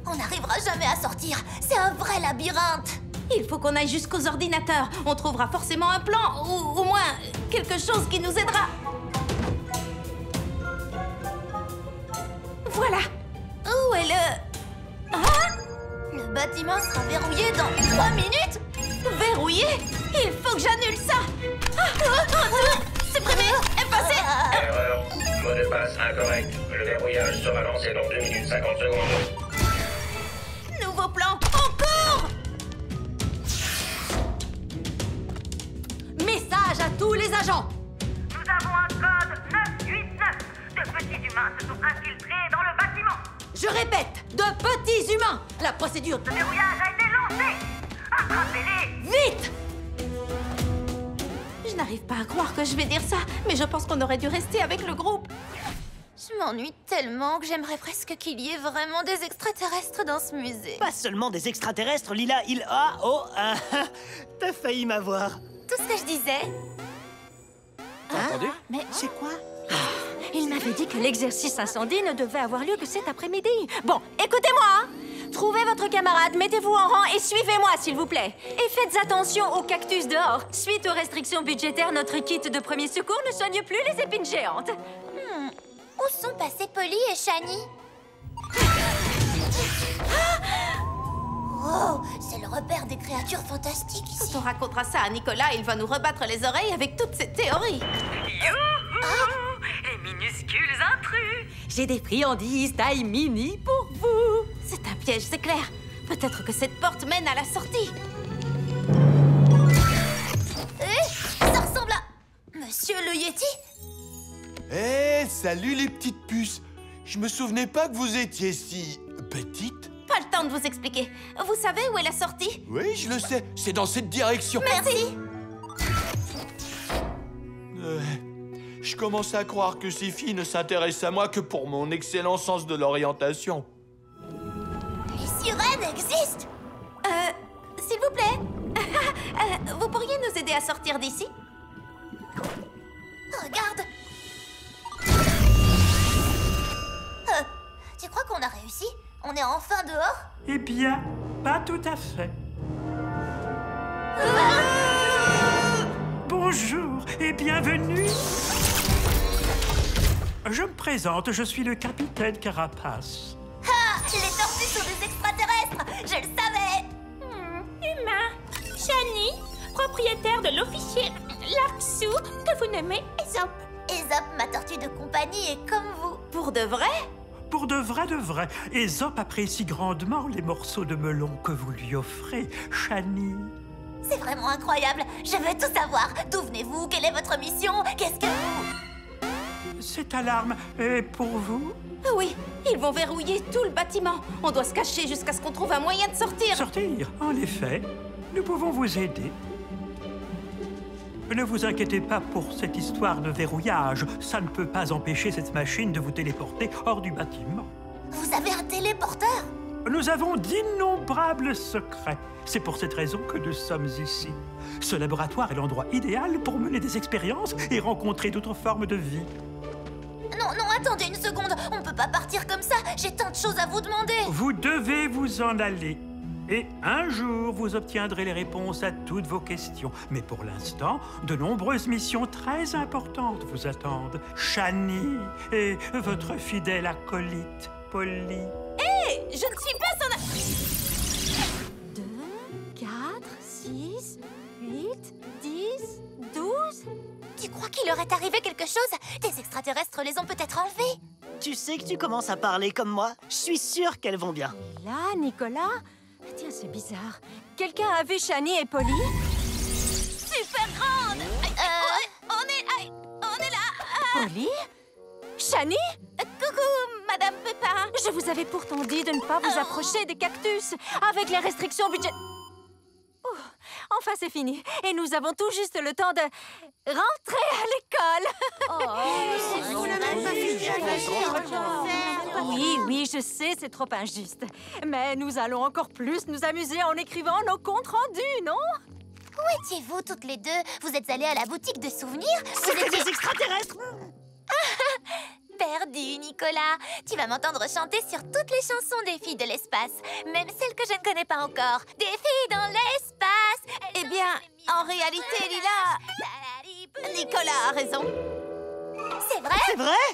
On n'arrivera jamais à sortir. C'est un vrai labyrinthe. Il faut qu'on aille jusqu'aux ordinateurs. On trouvera forcément un plan, ou au moins quelque chose qui nous aidera. Voilà. Où est le... Ah! Le bâtiment sera verrouillé dans 3 minutes. Verrouillé? Il faut que j'annule ça. Supprimer, effacer. Erreur. Mot de passe incorrect. Le verrouillage sera lancé dans 2 minutes 50 secondes. Nouveau plan, encore. Message à tous les agents. Nous avons un code 989. De petits humains se sont infiltrés dans le bâtiment. Je répète, de petits humains. La procédure de Le verrouillage a été lancé. Attrapez-les. Vite! Je n'arrive pas à croire que je vais dire ça, mais je pense qu'on aurait dû rester avec le groupe. Je m'ennuie tellement que j'aimerais presque qu'il y ait vraiment des extraterrestres dans ce musée. Pas seulement des extraterrestres, Lila, t'as failli m'avoir. Tout ce que je disais. Entendu? Mais c'est quoi? Il m'avait dit que l'exercice incendie ne devait avoir lieu que cet après-midi. Bon, écoutez-moi, hein. Trouvez votre camarade, mettez-vous en rang et suivez-moi, s'il vous plaît. Et faites attention aux cactus dehors. Suite aux restrictions budgétaires, notre kit de premier secours ne soigne plus les épines géantes. Où sont passés Polly et Shani? Oh, c'est le repère des créatures fantastiques ici. Quand on racontera ça à Nicolas, il va nous rebattre les oreilles avec toutes ces théories. Les minuscules intrus. J'ai des friandises taille mini pour vous. C'est un piège, c'est clair. Peut-être que cette porte mène à la sortie. Ça ressemble à... Monsieur le Yeti? Salut les petites puces. Je me souvenais pas que vous étiez si... petite. Pas le temps de vous expliquer. Vous savez où est la sortie? Oui, je le sais. C'est dans cette direction. Merci. Je commence à croire que ces filles ne s'intéressent à moi que pour mon excellent sens de l'orientation. Les sirènes existent? S'il vous plaît. Vous pourriez nous aider à sortir d'ici? Regarde. Tu crois qu'on a réussi? On est enfin dehors? Eh bien, pas tout à fait. Bonjour et bienvenue. Je me présente, je suis le capitaine Carapace. Ah! Les tortues sont des extraterrestres! Je le savais! Humain. Shani, propriétaire de l'officier Larksou, que vous nommez Aesop. Aesop, ma tortue de compagnie, est comme vous. Pour de vrai? Pour de vrai. Aesop apprécie grandement les morceaux de melon que vous lui offrez, Shani. C'est vraiment incroyable. Je veux tout savoir. D'où venez-vous? Quelle est votre mission? Qu'est-ce que vous... Cette alarme est pour vous? Oui, ils vont verrouiller tout le bâtiment. On doit se cacher jusqu'à ce qu'on trouve un moyen de sortir. Sortir? En effet, nous pouvons vous aider. Ne vous inquiétez pas pour cette histoire de verrouillage. Ça ne peut pas empêcher cette machine de vous téléporter hors du bâtiment. Vous avez un téléporteur? Nous avons d'innombrables secrets. C'est pour cette raison que nous sommes ici. Ce laboratoire est l'endroit idéal pour mener des expériences et rencontrer d'autres formes de vie. Non, attendez une seconde. On peut pas partir comme ça. J'ai tant de choses à vous demander. Vous devez vous en aller. Et un jour, vous obtiendrez les réponses à toutes vos questions. Mais pour l'instant, de nombreuses missions très importantes vous attendent. Shani et votre fidèle acolyte, Polly. Hé, je ne suis pas son... 2, 4, 6, 8, 10, 12... Tu crois qu'il leur est arrivé quelque chose? Des extraterrestres les ont peut-être enlevés. Tu sais que tu commences à parler comme moi. Je suis sûre qu'elles vont bien. Là, Nicolas? Tiens, c'est bizarre. Quelqu'un a vu Shani et Polly? Super grande! On est là! Polly? Shani? Coucou, Madame Pépin! Je vous avais pourtant dit de ne pas vous approcher des cactus, avec les restrictions budget... Enfin, c'est fini. Et nous avons tout juste le temps de rentrer à l'école. On n'a même pas fini. Oui, je sais, c'est trop injuste. Mais nous allons encore plus nous amuser en écrivant nos comptes rendus, non? Où étiez-vous toutes les deux? Vous êtes allées à la boutique de souvenirs? C'était des extraterrestres. Perdu, Nicolas. Tu vas m'entendre chanter sur toutes les chansons des filles de l'espace, même celles que je ne connais pas encore. Des filles dans l'espace. Eh bien, en réalité, Lila... Nicolas a raison. C'est vrai? C'est vrai?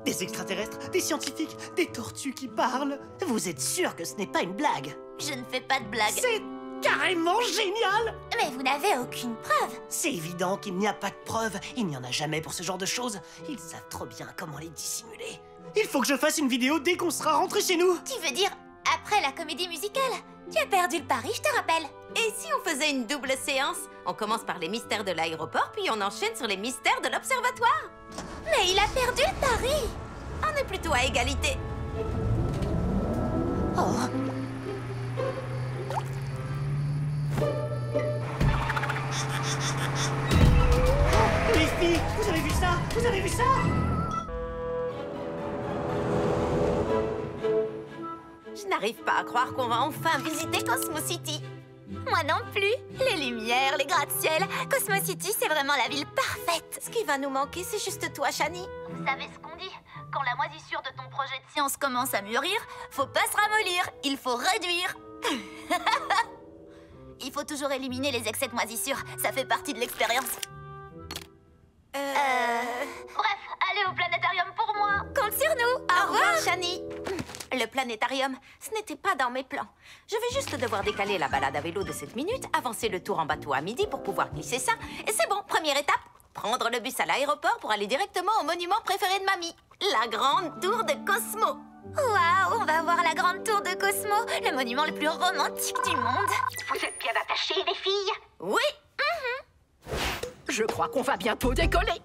Des extraterrestres, des scientifiques, des tortues qui parlent. Vous êtes sûr que ce n'est pas une blague? Je ne fais pas de blague. C'est carrément génial! Mais vous n'avez aucune preuve. C'est évident qu'il n'y a pas de preuves. Il n'y en a jamais pour ce genre de choses. Ils savent trop bien comment les dissimuler. Il faut que je fasse une vidéo dès qu'on sera rentré chez nous. Tu veux dire après la comédie musicale? Tu as perdu le pari, je te rappelle. Et si on faisait une double séance? On commence par les mystères de l'aéroport, puis on enchaîne sur les mystères de l'observatoire. Mais il a perdu le pari. On est plutôt à égalité. Oh. Les filles, vous avez vu ça? Vous avez vu ça? Je n'arrive pas à croire qu'on va enfin visiter Cosmo City. Moi non plus. Les lumières, les gratte-ciel. Cosmo City, c'est vraiment la ville parfaite. Ce qui va nous manquer, c'est juste toi, Shani. Vous savez ce qu'on dit? Quand la moisissure de ton projet de science commence à mûrir, faut pas se ramollir, il faut réduire. Il faut toujours éliminer les excès de moisissure, ça fait partie de l'expérience. Bref, allez au planétarium pour moi. Compte sur nous. Au revoir, Shani. Le planétarium, ce n'était pas dans mes plans. Je vais juste devoir décaler la balade à vélo de 7 minutes, avancer le tour en bateau à midi pour pouvoir glisser ça. Et c'est bon, première étape, prendre le bus à l'aéroport pour aller directement au monument préféré de mamie, la grande tour de Cosmo. Waouh, on va voir la grande tour de Cosmo, le monument le plus romantique du monde. Vous êtes bien attachés, les filles? Oui. Je crois qu'on va bientôt décoller.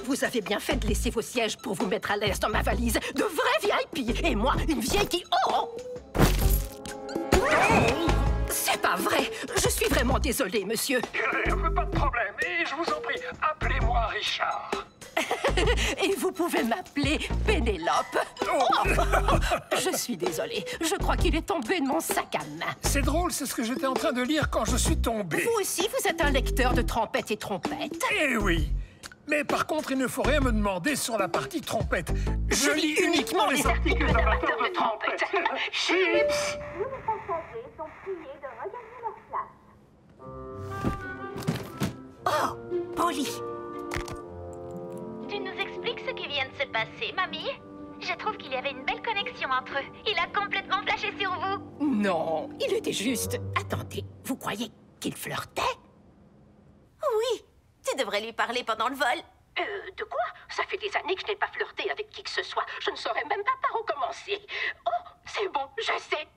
Vous avez bien fait de laisser vos sièges pour vous mettre à l'aise dans ma valise. De vrais VIP. Et moi, une vieille qui... Oh! C'est pas vrai. Je suis vraiment désolée, monsieur. Pas de problème. Et je vous en prie, appelez-moi Richard. Et vous pouvez m'appeler Pénélope. Oh! Je suis désolée. Je crois qu'il est tombé de mon sac à main. C'est drôle, c'est ce que j'étais en train de lire quand je suis tombé. Vous aussi, vous êtes un lecteur de trompettes et trompettes? Eh oui. Mais par contre, il ne faut rien me demander sur la partie trompette. Je lis uniquement les articles amateurs de trompette. Chips! Tous les passagers sont priés de regagner leur place. Oh, Polly. Tu nous expliques ce qui vient de se passer, mamie? Je trouve qu'il y avait une belle connexion entre eux. Il a complètement flashé sur vous. Non, il était juste... Attendez, vous croyez qu'il flirtait? Oui, tu devrais lui parler pendant le vol. De quoi? Ça fait des années que je n'ai pas flirté avec qui que ce soit. Je ne saurais même pas par où commencer. Oh, c'est bon, je sais.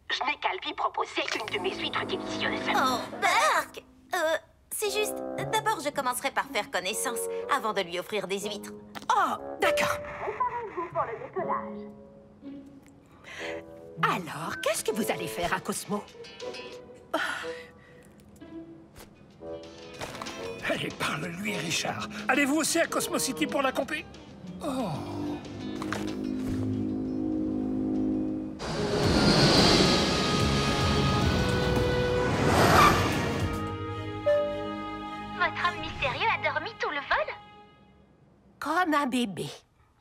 Je n'ai qu'à lui proposer une de mes huîtres délicieuses. Oh, Berk! C'est juste... D'abord, je commencerai par faire connaissance avant de lui offrir des huîtres. Oh, d'accord. Préparez-vous pour le décollage. Alors, qu'est-ce que vous allez faire à Cosmo? Allez, parle-lui, Richard. Allez-vous aussi à Cosmo City pour la compé? Oh. Votre homme mystérieux a dormi tout le vol? Comme un bébé.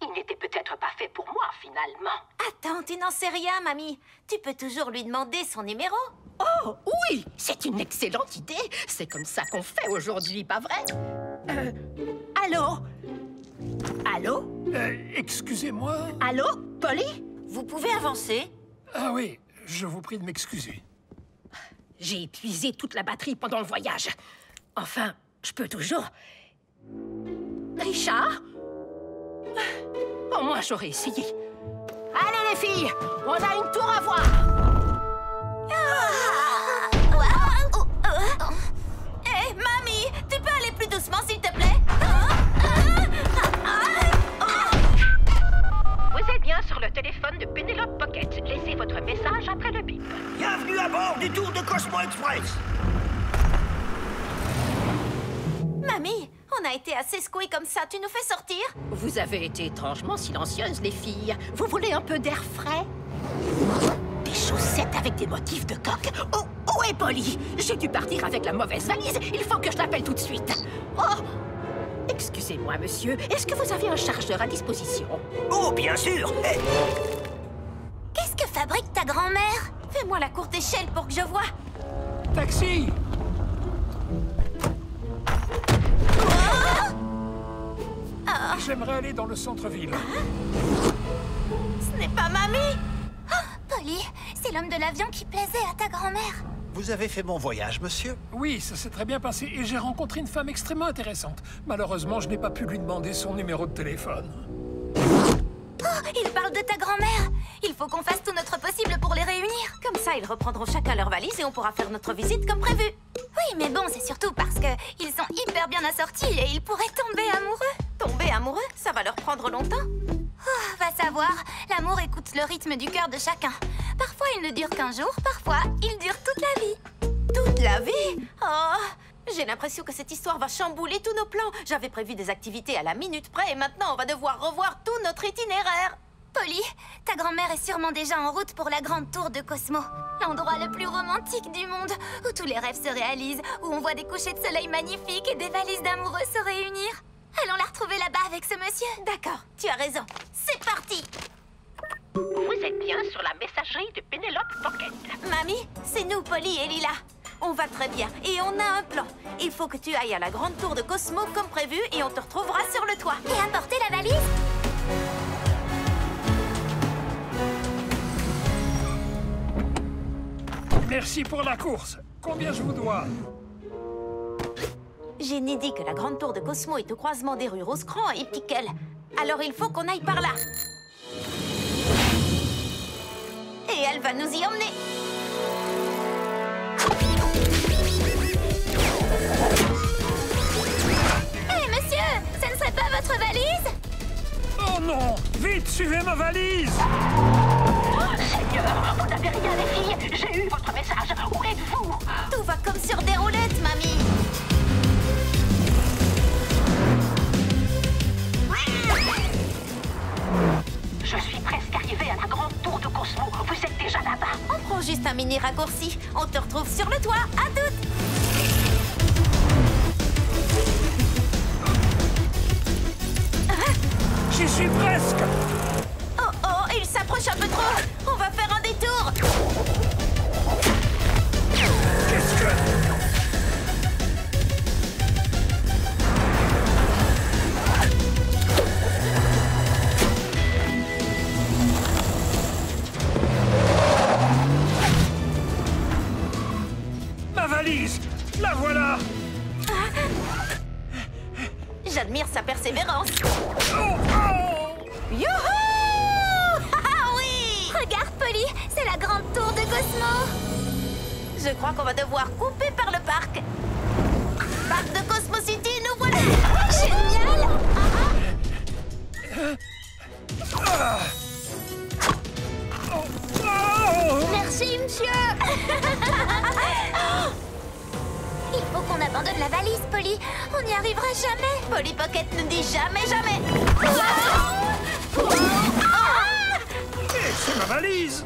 Il n'était peut-être pas fait pour moi, finalement. Attends, tu n'en sais rien, mamie. Tu peux toujours lui demander son numéro. Oh, oui, c'est une excellente idée. C'est comme ça qu'on fait aujourd'hui, pas vrai? Allô? Allô? Excusez-moi. Allô, Polly? Vous pouvez avancer? Ah oui, je vous prie de m'excuser. J'ai épuisé toute la batterie pendant le voyage. Enfin, je peux toujours... Richard? Au moins, j'aurais essayé. Allez, les filles, on a une tour à voir. Hé, mamie, tu peux aller plus doucement, s'il te plaît? Vous êtes bien sur le téléphone de Penelope Pocket. Laissez votre message après le bip. Bienvenue à bord du Tour de Cosmo Express. Mamie, on a été assez secoués comme ça. Tu nous fais sortir? Vous avez été étrangement silencieuses, les filles. Vous voulez un peu d'air frais? Des chaussettes avec des motifs de coq. Oh, où est Polly? J'ai dû partir avec la mauvaise valise. Il faut que je l'appelle tout de suite. Oh! Excusez-moi, monsieur. Est-ce que vous avez un chargeur à disposition? Oh, bien sûr. Qu'est-ce que fabrique ta grand-mère? Fais-moi la courte échelle pour que je vois. Taxi! J'aimerais aller dans le centre-ville. Ce n'est pas mamie! Polly, c'est l'homme de l'avion qui plaisait à ta grand-mère. Vous avez fait mon voyage, monsieur? Oui, ça s'est très bien passé et j'ai rencontré une femme extrêmement intéressante. Malheureusement, je n'ai pas pu lui demander son numéro de téléphone. Oh, il parle de ta grand-mère. Il faut qu'on fasse tout notre possible pour les réunir. Comme ça, ils reprendront chacun leur valise et on pourra faire notre visite comme prévu. Oui, mais bon, c'est surtout parce que ils sont hyper bien assortis et ils pourraient tomber amoureux. Tomber amoureux? Ça va leur prendre longtemps. Oh, va savoir. L'amour écoute le rythme du cœur de chacun. Parfois, il ne dure qu'un jour, parfois, il dure toute la vie. Toute la vie? Oh, j'ai l'impression que cette histoire va chambouler tous nos plans. J'avais prévu des activités à la minute près et maintenant on va devoir revoir tout notre itinéraire. Polly, ta grand-mère est sûrement déjà en route pour la grande tour de Cosmo. L'endroit le plus romantique du monde, où tous les rêves se réalisent, où on voit des couchers de soleil magnifiques et des valises d'amoureux se réunir. Allons la retrouver là-bas avec ce monsieur. D'accord, tu as raison. C'est parti! Vous êtes bien sur la messagerie de Penelope Pocket. Mamie, c'est nous, Polly et Lila. On va très bien et on a un plan. Il faut que tu ailles à la grande tour de Cosmo comme prévu et on te retrouvera sur le toit. Et apporter la valise? Merci pour la course. Combien je vous dois? Jenny dit que la grande tour de Cosmo est au croisement des rues Rosecrans et Pickle. Alors il faut qu'on aille par là. Et elle va nous y emmener. Hé, monsieur, ça ne serait pas votre valise? Oh non! Vite, suivez ma valise! Oh, Seigneur, vous n'avez rien, les filles. J'ai eu votre message. Où êtes-vous? Tout va comme sur des roulettes, mamie. Je suis presque arrivée à la grande tour de Cosmo. Vous êtes déjà là-bas. On prend juste un mini raccourci. On te retrouve sur le toit. À toutes. J'y suis presque! Oh oh, il s'approche un peu trop. On va faire un détour. Qu'est-ce que... Ma valise! La voilà! J'admire sa persévérance. Youhou! Ah oui! Regarde, Polly, c'est la grande tour de Cosmo. Je crois qu'on va devoir couper par le parc. Parc de Cosmo City, nous voilà! Génial! Merci, monsieur. Il faut qu'on abandonne la valise, Polly. On n'y arrivera jamais. Polly Pocket ne dit jamais, jamais. C'est ma valise!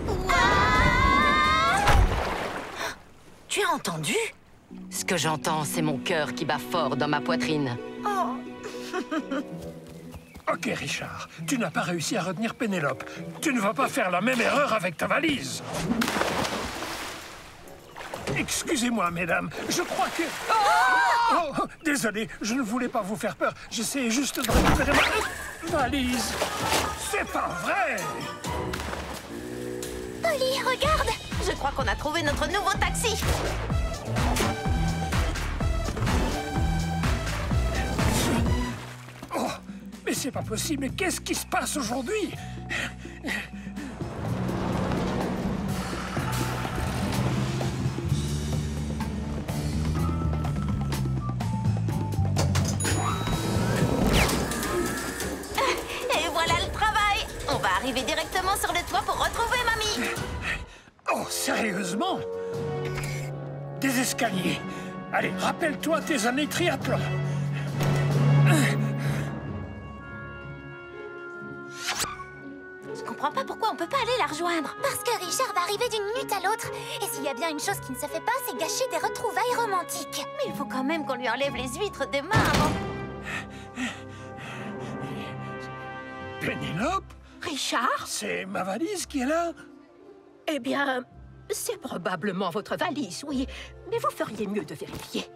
Tu as entendu? Ce que j'entends, c'est mon cœur qui bat fort dans ma poitrine. Ok, Richard, tu n'as pas réussi à retenir Pénélope. Tu ne vas pas faire la même erreur avec ta valise. Excusez-moi, mesdames, je crois que... Oh, désolé, je ne voulais pas vous faire peur. J'essayais juste de récupérer ma valise. C'est pas vrai! Polly, regarde! Je crois qu'on a trouvé notre nouveau taxi. Oh, mais c'est pas possible. Mais qu'est-ce qui se passe aujourd'hui? Et voilà le travail. On va arriver directement sur le toit pour retrouver mamie. Oh, sérieusement? Des escaliers. Allez, rappelle-toi tes années triathlon. Je comprends pas pourquoi on peut pas aller la rejoindre. Parce que Richard va arriver d'une minute à l'autre. Et s'il y a bien une chose qui ne se fait pas, c'est gâcher des retrouvailles romantiques. Mais il faut quand même qu'on lui enlève les huîtres demain avant... Pénélope? Richard? C'est ma valise qui est là? Eh bien, c'est probablement votre valise, oui. Mais vous feriez mieux de vérifier.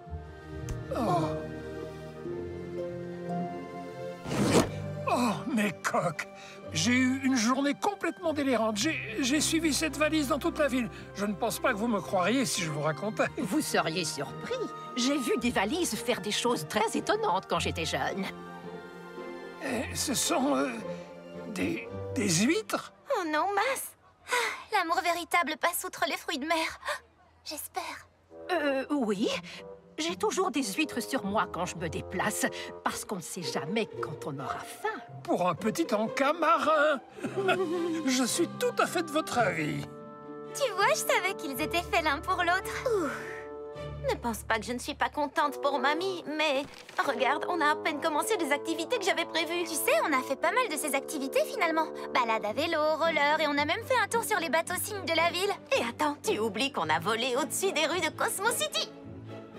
Oh. Oh, mes coques! J'ai eu une journée complètement délirante. J'ai suivi cette valise dans toute la ville. Je ne pense pas que vous me croiriez si je vous racontais. Vous seriez surpris. J'ai vu des valises faire des choses très étonnantes quand j'étais jeune. Ce sont des huîtres? Oh non, mince! Ah, l'amour véritable passe outre les fruits de mer. J'espère. Oui. J'ai toujours des huîtres sur moi quand je me déplace, parce qu'on ne sait jamais quand on aura faim. Pour un petit encas marin. Je suis tout à fait de votre avis. Tu vois, je savais qu'ils étaient faits l'un pour l'autre. Ne pense pas que je ne suis pas contente pour mamie, mais... Regarde, on a à peine commencé les activités que j'avais prévues. Tu sais, on a fait pas mal de ces activités finalement. Balade à vélo, roller, et on a même fait un tour sur les bateaux-signes de la ville. Et attends, tu oublies qu'on a volé au-dessus des rues de Cosmo City.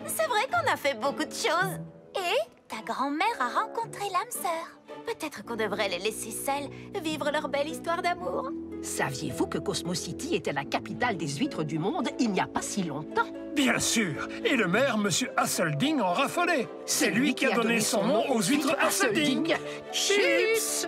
C'est vrai qu'on a fait beaucoup de choses. Et ta grand-mère a rencontré l'âme sœur. Peut-être qu'on devrait les laisser seules vivre leur belle histoire d'amour. Saviez-vous que Cosmo City était la capitale des huîtres du monde il n'y a pas si longtemps? Bien sûr. Et le maire, Monsieur Hasselding, en raffolait. C'est lui qui a donné son nom aux huîtres Hasselding. Chips.